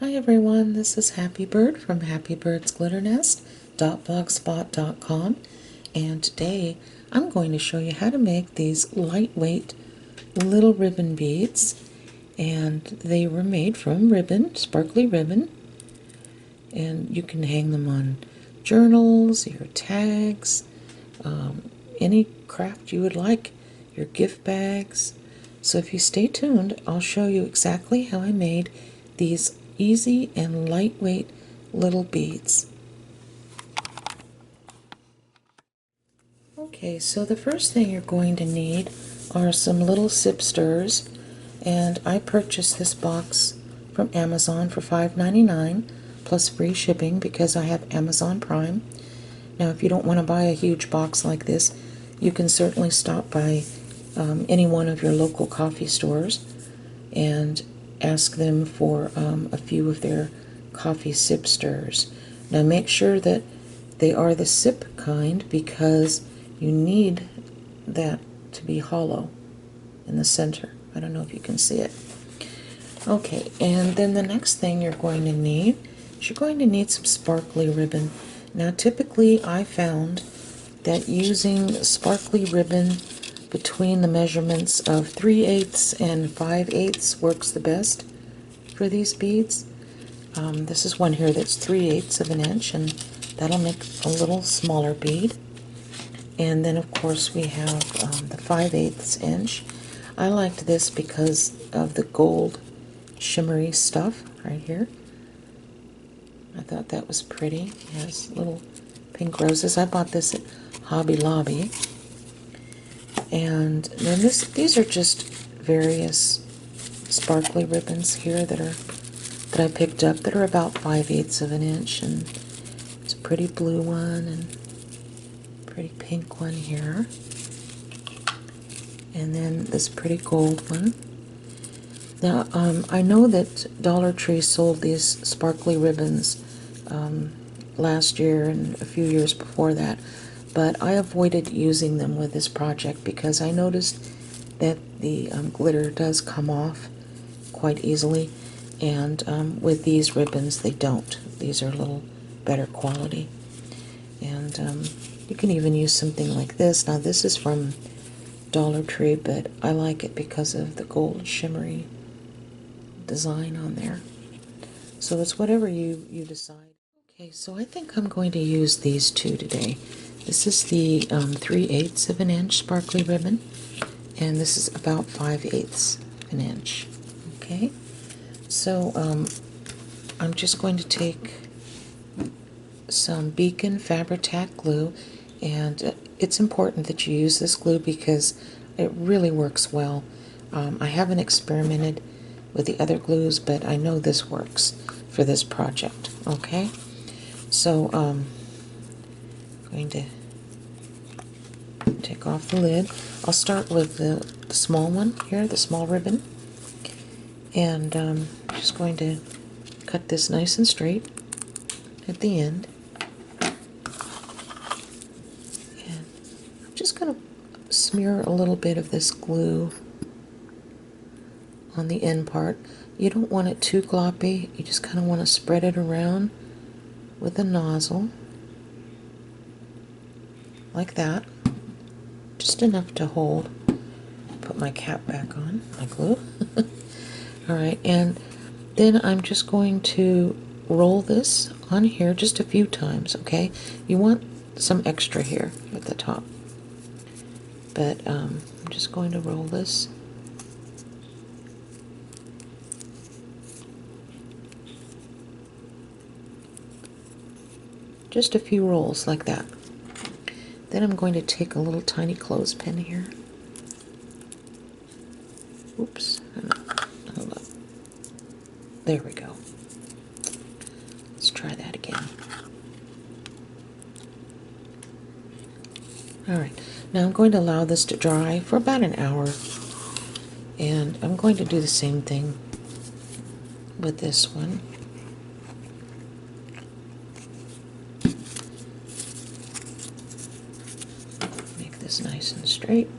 Hi everyone, this is Happy Bird from happybirdsglitternest.blogspot.com, and today I'm going to show you how to make these lightweight little ribbon beads, and they were made from ribbon, sparkly ribbon, and you can hang them on journals, your tags, any craft you would like, your gift bags. So if you stay tuned, I'll show you exactly how I made these easy and lightweight little beads. Okay, so the first thing you're going to need are some little sip stirrers, and I purchased this box from Amazon for $5.99 plus free shipping because I have Amazon Prime. Now if you don't want to buy a huge box like this, you can certainly stop by any one of your local coffee stores and ask them for a few of their coffee sip stirrers. Now make sure that they are the sip kind because you need that to be hollow in the center. I don't know if you can see it. Okay, and then the next thing you're going to need is you're going to need some sparkly ribbon. Now typically I found that using sparkly ribbon between the measurements of 3/8 and 5/8 works the best for these beads. This is one here that's 3/8 of an inch, and that'll make a little smaller bead. And then of course we have the 5/8 inch. I liked this because of the gold shimmery stuff right here. I thought that was pretty. It has little pink roses. I bought this at Hobby Lobby. And then these are just various sparkly ribbons here that I picked up that are about 5/8 of an inch, and it's a pretty blue one and pretty pink one here, and then this pretty gold one. Now I know that Dollar Tree sold these sparkly ribbons last year and a few years before that, but I avoided using them with this project because I noticed that the glitter does come off quite easily, and with these ribbons they don't. These are a little better quality, and you can even use something like this. Now this is from Dollar Tree, but I like it because of the gold shimmery design on there. So it's whatever you decide. Okay, so I think I'm going to use these two today. This is the 3/8 of an inch sparkly ribbon, and this is about 5/8 of an inch. Okay, so I'm just going to take some Beacon Fabri-Tac glue, and it's important that you use this glue because it really works well. I haven't experimented with the other glues, but I know this works for this project. Okay, so I'm going to take off the lid. I'll start with the small one here, the small ribbon, and I'm just going to cut this nice and straight at the end. And I'm just going to smear a little bit of this glue on the end part. You don't want it too gloppy. You just kind of want to spread it around with a nozzle like that, just enough to hold. Put my cap back on, my glue. Alright, and then I'm just going to roll this on here just a few times, okay? You want some extra here at the top, but I'm just going to roll this. Just a few rolls like that. Then I'm going to take a little tiny clothespin here. Oops. Hold up. There we go. Let's try that again. Alright, now I'm going to allow this to dry for about an hour, and I'm going to do the same thing with this one. Make this nice and straight.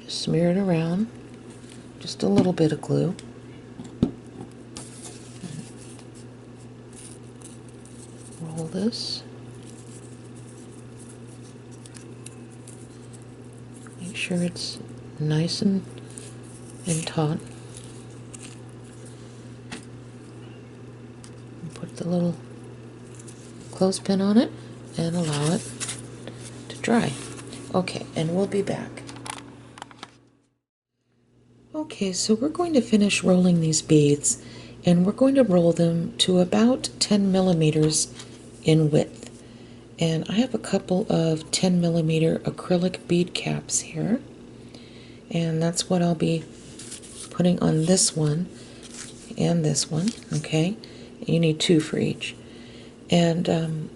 smear it around, just a little bit of glue. Roll this. Make sure it's nice and taut. Put the little clothespin on it and allow it to dry. Okay, and we'll be back. Okay, so we're going to finish rolling these beads, and we're going to roll them to about 10 millimeters in width. And I have a couple of 10 millimeter acrylic bead caps here, and that's what I'll be putting on this one and this one. Okay, you need 2 for each. And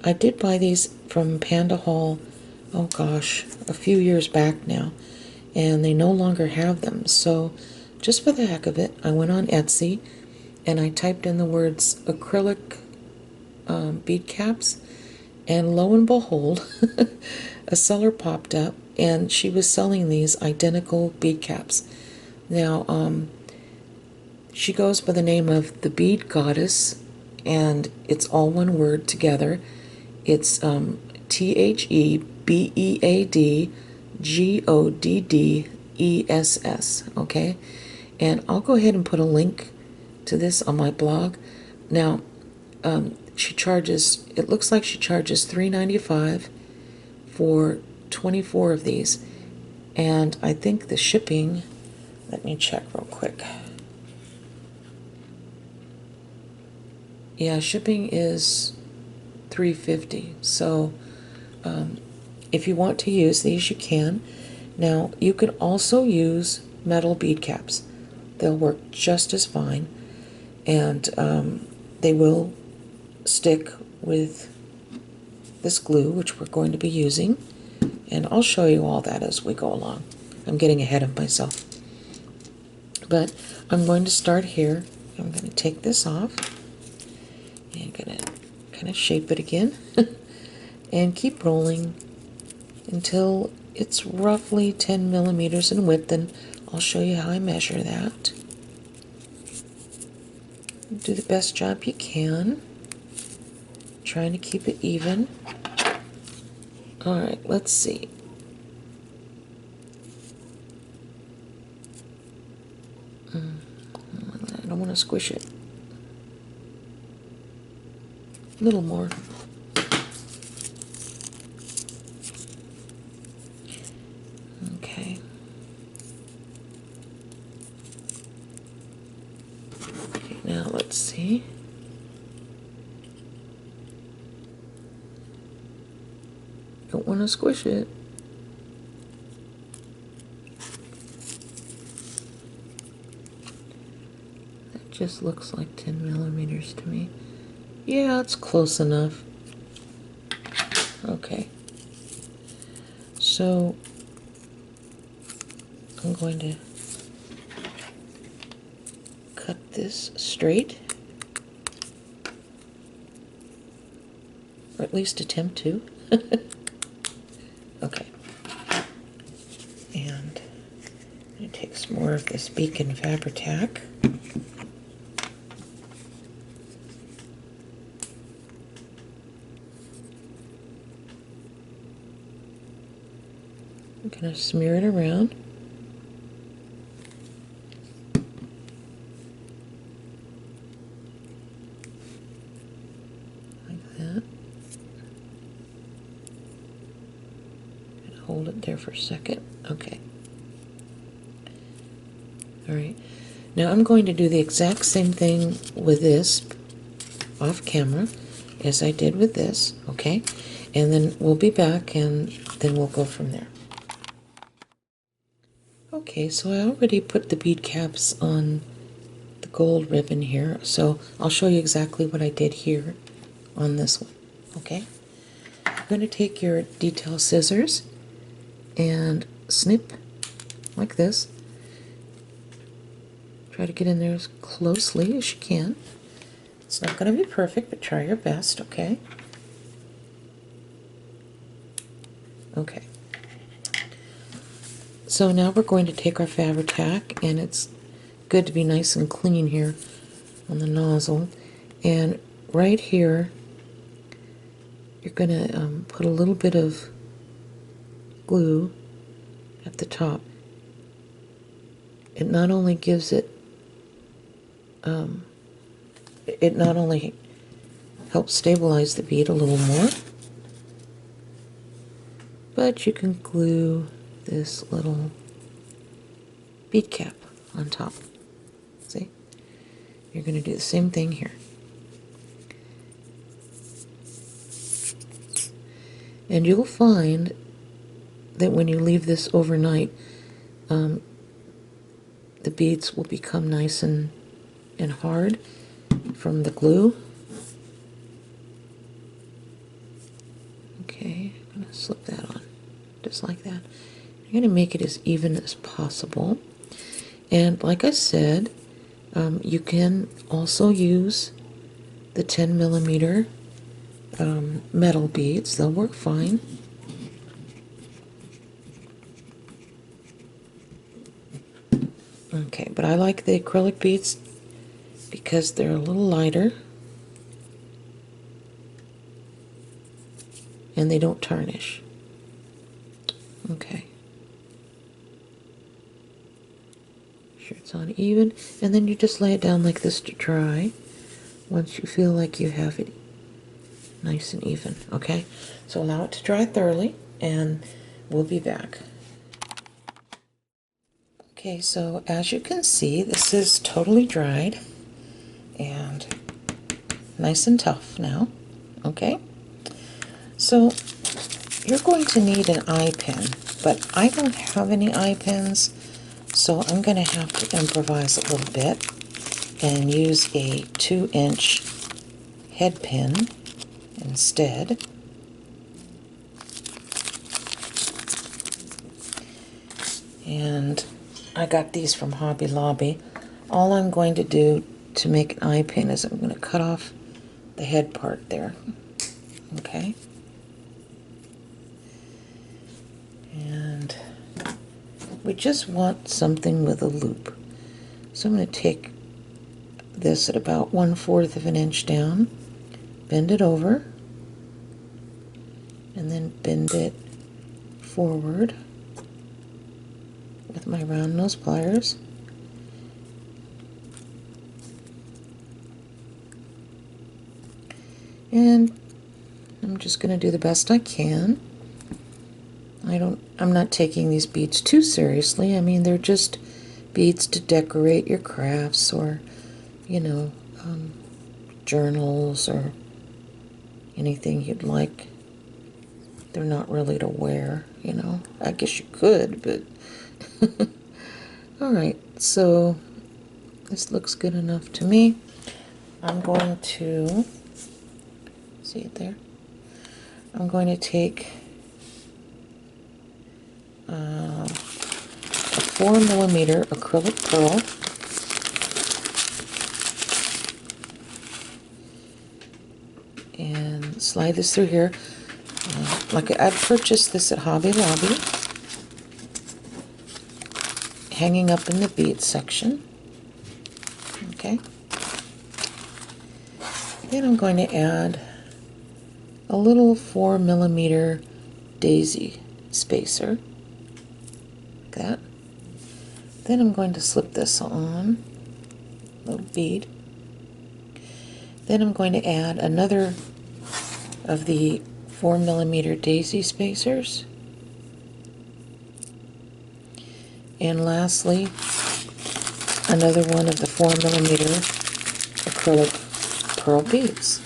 I did buy these from Panda Hall, oh gosh, a few years back now, and they no longer have them. So just for the heck of it, I went on Etsy and I typed in the words acrylic bead caps, and lo and behold, a seller popped up and she was selling these identical bead caps. Now, she goes by the name of the Bead Goddess, and it's all one word together. It's ThebeadGoddess, okay? And I'll go ahead and put a link to this on my blog. Now, she charges, it looks like she charges $3.95 for 24 of these. And I think the shipping, let me check real quick. Yeah, shipping is $3.50. So if you want to use these, you can. Now, you can also use metal bead caps. They'll work just as fine, and they will stick with this glue, which we're going to be using, and I'll show you all that as we go along. I'm getting ahead of myself, but I'm going to start here. I'm going to take this off and I'm going to kind of shape it again and keep rolling until it's roughly 10 millimeters in width, and I'll show you how I measure that. Do the best job you can, trying to keep it even. Alright, let's see. I don't want to squish it. A little more. Okay. Okay, now let's see. Don't want to squish it. That just looks like 10 millimeters to me. Yeah, it's close enough. Okay. So I'm going to cut this straight, or at least attempt to. Okay. And I'm going to take some more of this Beacon Fabri-Tac. I'm going to smear it around. Like that. And hold it there for a second. Okay. Alright. Now I'm going to do the exact same thing with this off camera as I did with this, okay? And then we'll be back and then we'll go from there. Okay, so I already put the bead caps on the gold ribbon here, so I'll show you exactly what I did here on this one, okay? You're going to take your detail scissors and snip like this. Try to get in there as closely as you can. It's not going to be perfect, but try your best, okay? Okay. So now we're going to take our Fabri-Tac, and it's good to be nice and clean here on the nozzle. And right here, you're going to put a little bit of glue at the top. It not only gives it, it not only helps stabilize the bead a little more, but you can glue this little bead cap on top. See? You're going to do the same thing here. And you'll find that when you leave this overnight, the beads will become nice and hard from the glue. Okay, I'm going to slip that on, just like that. You're going to make it as even as possible. And like I said, you can also use the 10mm metal beads. They'll work fine. Okay, but I like the acrylic beads because they're a little lighter and they don't tarnish. Okay. Sure it's on even, and then you just lay it down like this to dry once you feel like you have it nice and even. Okay, so allow it to dry thoroughly and we'll be back. Okay, so as you can see, this is totally dried and nice and tough now. Okay, so you're going to need an eye pen, but I don't have any eye pens, so I'm going to have to improvise a little bit and use a 2-inch head pin instead. And I got these from Hobby Lobby. All I'm going to do to make an eye pin is I'm going to cut off the head part there. Okay. And we just want something with a loop. So I'm going to take this at about 1/4 of an inch down, bend it over, and then bend it forward with my round nose pliers. And I'm just going to do the best I can. I'm not taking these beads too seriously. I mean, they're just beads to decorate your crafts or, you know, journals or anything you'd like. They're not really to wear, you know. I guess you could, but alright, so this looks good enough to me. I'm going to, see it there? I'm going to take a 4mm acrylic pearl, and slide this through here. Like I purchased this at Hobby Lobby, hanging up in the bead section. Okay. Then I'm going to add a little 4mm daisy spacer, like that. Then I'm going to slip this on, little bead. Then I'm going to add another of the 4mm daisy spacers. And lastly, another one of the 4mm acrylic pearl beads.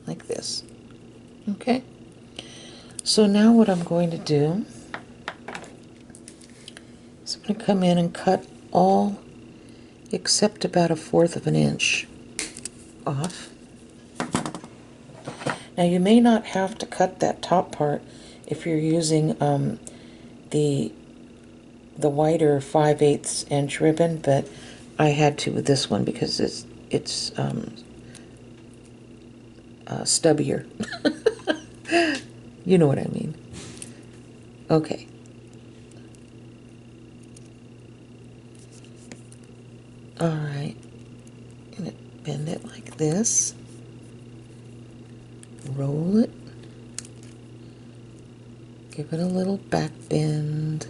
Like this. Okay? So now what I'm going to do is I'm going to come in and cut all except about 1/4 of an inch off. Now you may not have to cut that top part if you're using the wider 5/8 inch ribbon, but I had to with this one because it's stubbier. You know what I mean. Okay. Alright. Gonna bend it like this. Roll it. Give it a little back bend.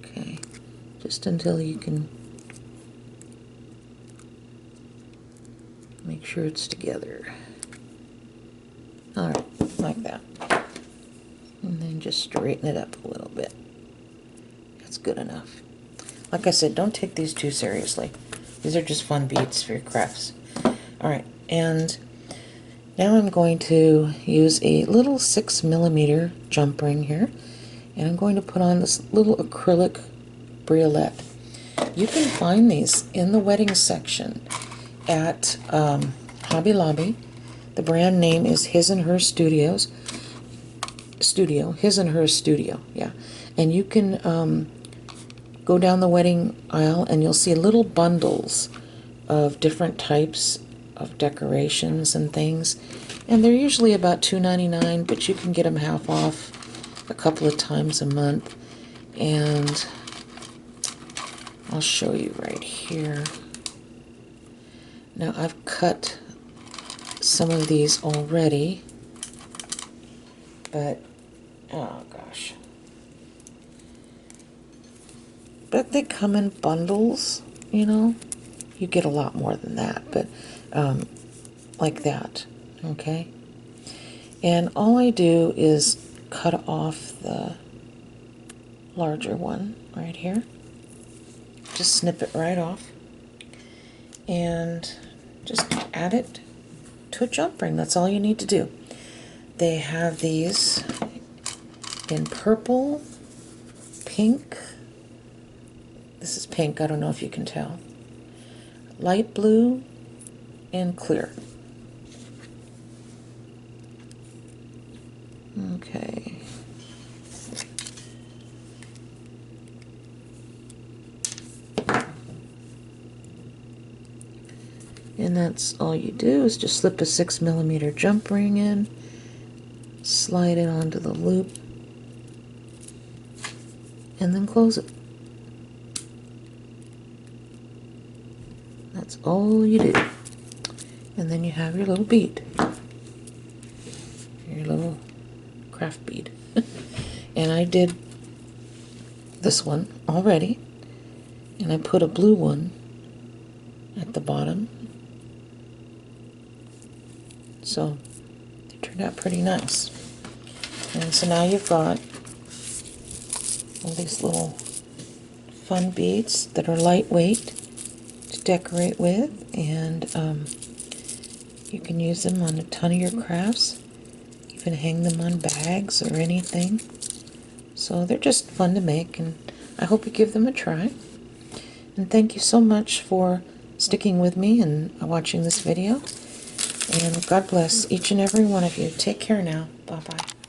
Okay, just until you can make sure it's together. Alright, like that. And then just straighten it up a little bit. That's good enough. Like I said, don't take these too seriously. These are just fun beads for your crafts. Alright, and now I'm going to use a little 6mm jump ring here. And I'm going to put on this little acrylic briolette. You can find these in the wedding section at Hobby Lobby. The brand name is His and Her Studios. His and Her Studio, yeah. And you can go down the wedding aisle and you'll see little bundles of different types of decorations and things. And they're usually about $2.99, but you can get them half off a couple of times a month. And I'll show you right here. Now I've cut some of these already, but oh gosh. But they come in bundles, you know. You get a lot more than that, but like that, okay? And all I do is cut off the larger one right here. Just snip it right off and just add it to a jump ring. That's all you need to do. They have these in purple, pink. This is pink, I don't know if you can tell. Light blue and clear. Okay. And that's all you do is just slip a 6mm jump ring in, slide it onto the loop, and then close it. That's all you do. And then you have your little bead. Your little craft bead. And I did this one already. And I put a blue one at the bottom. So it turned out pretty nice. And so now you've got all these little fun beads that are lightweight to decorate with, and you can use them on a ton of your crafts. You can hang them on bags or anything. So they're just fun to make, and I hope you give them a try. And thank you so much for sticking with me and watching this video. And God bless each and every one of you. Take care now. Bye-bye.